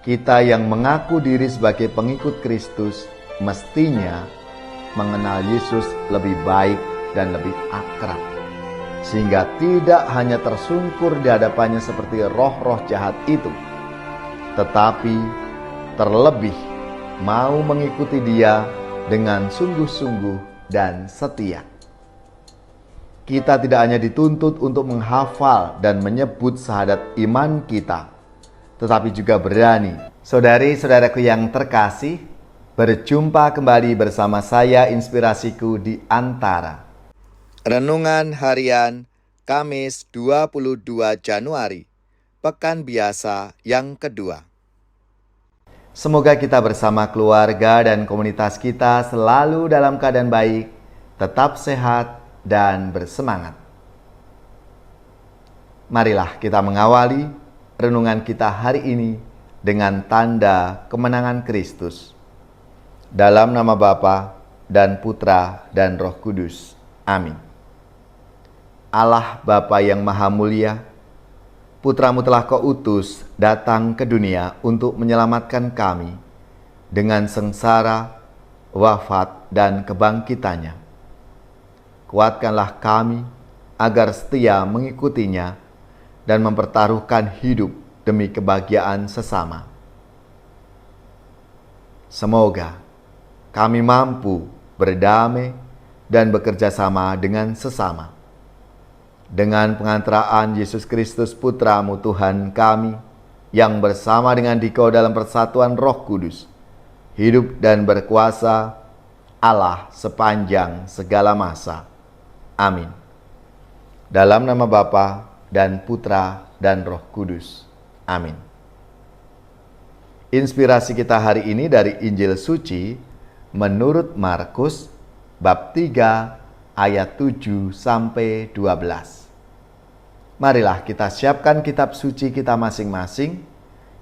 Kita yang mengaku diri sebagai pengikut Kristus mestinya mengenal Yesus lebih baik dan lebih akrab, sehingga tidak hanya tersungkur di hadapannya seperti roh-roh jahat itu, tetapi terlebih mau mengikuti Dia dengan sungguh-sungguh dan setia. Kita tidak hanya dituntut untuk menghafal dan menyebut syahadat iman kita, tetapi juga berani. Saudari-saudaraku yang terkasih, berjumpa kembali bersama saya Inspirasiku di Antara. Renungan Harian Kamis 22 Januari, Pekan Biasa yang kedua. Semoga kita bersama keluarga dan komunitas kita selalu dalam keadaan baik, tetap sehat dan bersemangat. Marilah kita mengawali renungan kita hari ini dengan tanda kemenangan Kristus. Dalam nama Bapa dan Putra dan Roh Kudus. Amin. Allah Bapa yang Maha Mulia, Putra-Mu telah Kau utus datang ke dunia untuk menyelamatkan kami dengan sengsara, wafat, dan kebangkitannya. Kuatkanlah kami agar setia mengikutinya dan mempertaruhkan hidup demi kebahagiaan sesama. Semoga kami mampu berdamai dan bekerja sama dengan sesama. Dengan pengantaraan Yesus Kristus Putra-Mu Tuhan kami, yang bersama dengan Dikau dalam persatuan Roh Kudus, hidup dan berkuasa Allah sepanjang segala masa. Amin. Dalam nama Bapa dan Putra dan Roh Kudus. Amin. Inspirasi kita hari ini dari Injil Suci menurut Markus bab 3 ayat 7 sampai 12. Marilah kita siapkan kitab suci kita masing-masing.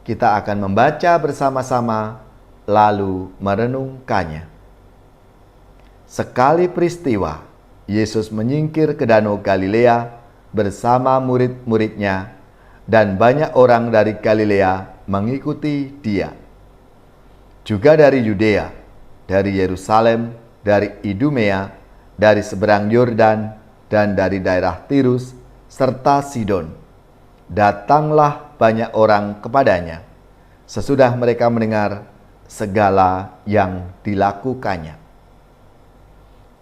Kita akan membaca bersama-sama lalu merenungkannya. Sekali peristiwa, Yesus menyingkir ke Danau Galilea bersama murid-muridnya, dan banyak orang dari Galilea mengikuti Dia. Juga dari Yudea, dari Yerusalem, dari Idumea, dari seberang Yordan, dan dari daerah Tirus, serta Sidon. Datanglah banyak orang kepadanya, sesudah mereka mendengar segala yang dilakukannya.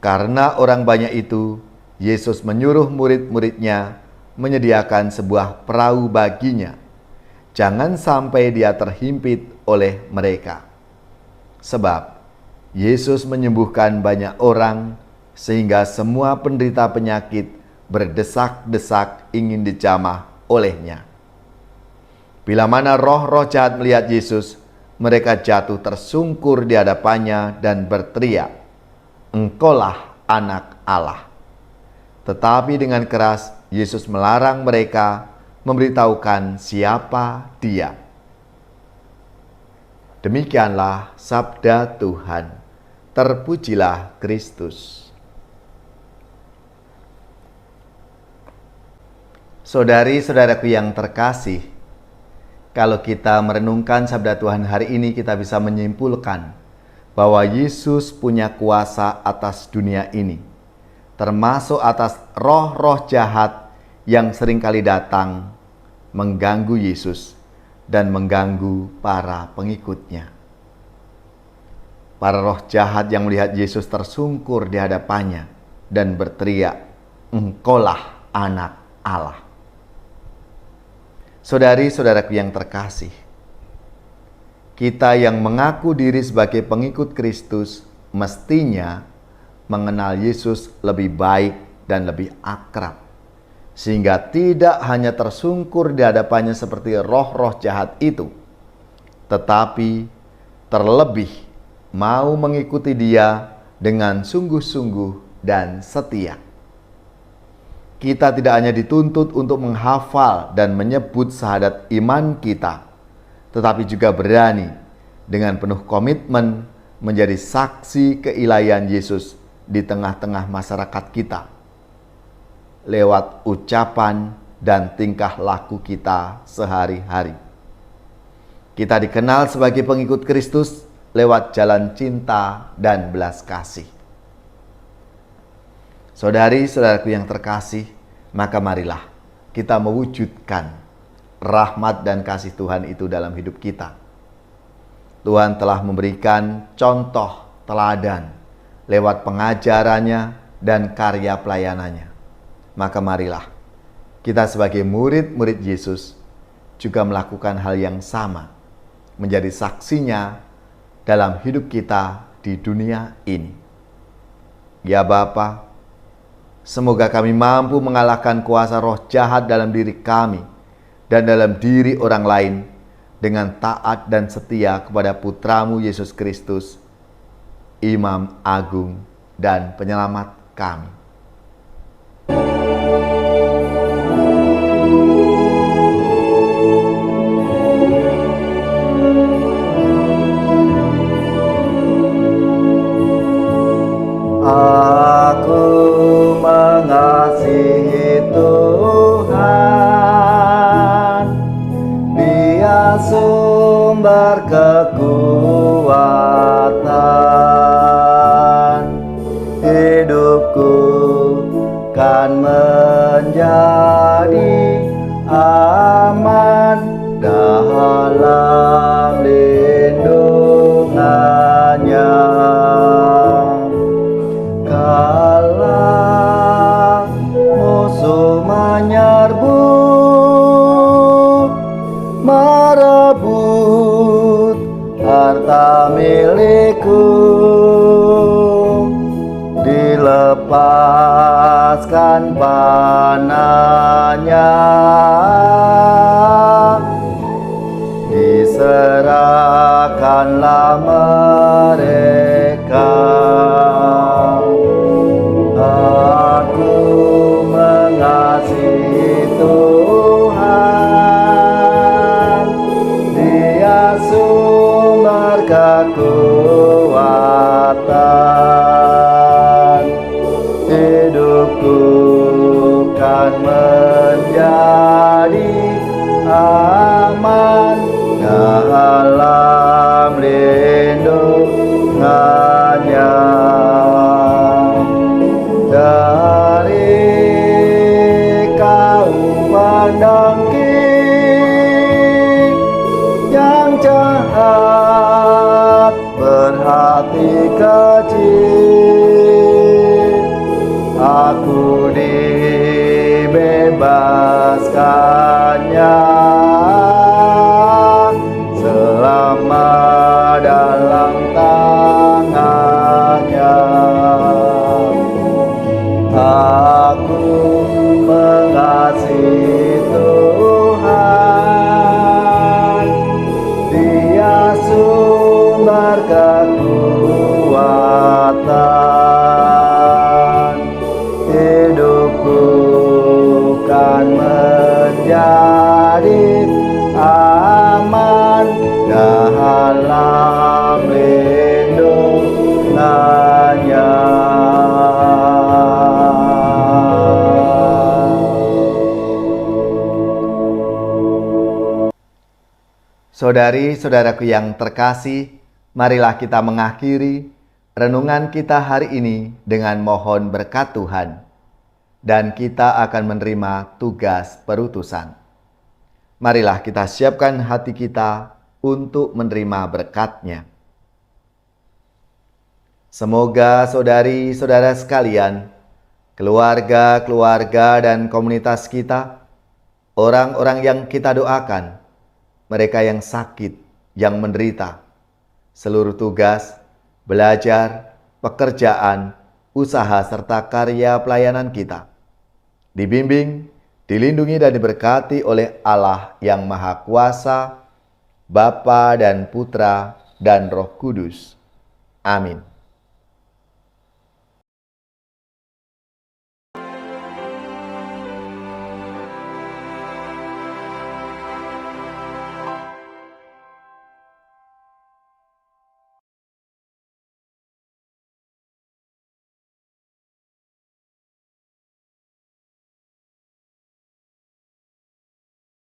Karena orang banyak itu, Yesus menyuruh murid-muridnya menyediakan sebuah perahu baginya. Jangan sampai Dia terhimpit oleh mereka. Sebab Yesus menyembuhkan banyak orang, sehingga semua penderita penyakit berdesak-desak ingin dijamah olehnya. Bila mana roh-roh jahat melihat Yesus, mereka jatuh tersungkur di hadapannya dan berteriak, "Engkaulah Anak Allah." Tetapi dengan keras Yesus melarang mereka memberitahukan siapa Dia. Demikianlah sabda Tuhan. Terpujilah Kristus. Saudari-saudaraku yang terkasih, kalau kita merenungkan sabda Tuhan hari ini, kita bisa menyimpulkan bahwa Yesus punya kuasa atas dunia ini, termasuk atas roh-roh jahat yang seringkali datang mengganggu Yesus dan mengganggu para pengikutnya. Para roh jahat yang melihat Yesus tersungkur di hadapannya dan berteriak, "Engkaulah Anak Allah." Saudari-saudaraku yang terkasih, kita yang mengaku diri sebagai pengikut Kristus mestinya mengenal Yesus lebih baik dan lebih akrab, sehingga tidak hanya tersungkur di hadapannya seperti roh-roh jahat itu, tetapi terlebih mau mengikuti Dia dengan sungguh-sungguh dan setia. Kita tidak hanya dituntut untuk menghafal dan menyebut syahadat iman kita, tetapi juga berani dengan penuh komitmen menjadi saksi keilahian Yesus di tengah-tengah masyarakat kita, lewat ucapan dan tingkah laku kita sehari-hari. Kita dikenal sebagai pengikut Kristus lewat jalan cinta dan belas kasih. Saudari-saudaraku yang terkasih, maka marilah kita mewujudkan rahmat dan kasih Tuhan itu dalam hidup kita. Tuhan telah memberikan contoh teladan lewat pengajarannya dan karya pelayanannya. Maka marilah kita sebagai murid-murid Yesus juga melakukan hal yang sama, menjadi saksinya dalam hidup kita di dunia ini. Ya Bapa, semoga kami mampu mengalahkan kuasa roh jahat dalam diri kami dan dalam diri orang lain dengan taat dan setia kepada Putramu Yesus Kristus, Imam Agung dan Penyelamat kami. Aku mengasihi Tuhan, Dia sumber kekuatan. Hidupku kan menjadi aman dalam lindungannya. Kala musuh menyerbu, merebut harta milikku, dilepaskan panahnya, diserahkanlah mereka. Aku mengasihi Tuhan, Dia sumber kekuatan. Hidupku kan menjadi aman dalam lindungannya. Dari kaum pendengki yang jahat berhati kecil, aku dibebaskannya selama dalam tangannya. Aku mengasihi Tuhan, Dia sumber kekuatan. Hidupku kan menjadi aman dalam lindungannya. Saudari-saudaraku yang terkasih, marilah kita mengakhiri renungan kita hari ini dengan mohon berkat Tuhan, dan kita akan menerima tugas perutusan. Marilah kita siapkan hati kita untuk menerima berkat-Nya. Semoga saudari-saudara sekalian, keluarga-keluarga dan komunitas kita, orang-orang yang kita doakan, mereka yang sakit, yang menderita, seluruh tugas, belajar, pekerjaan, usaha, serta karya pelayanan kita dibimbing, dilindungi dan diberkati oleh Allah yang Maha Kuasa, Bapa dan Putra dan Roh Kudus. Amin.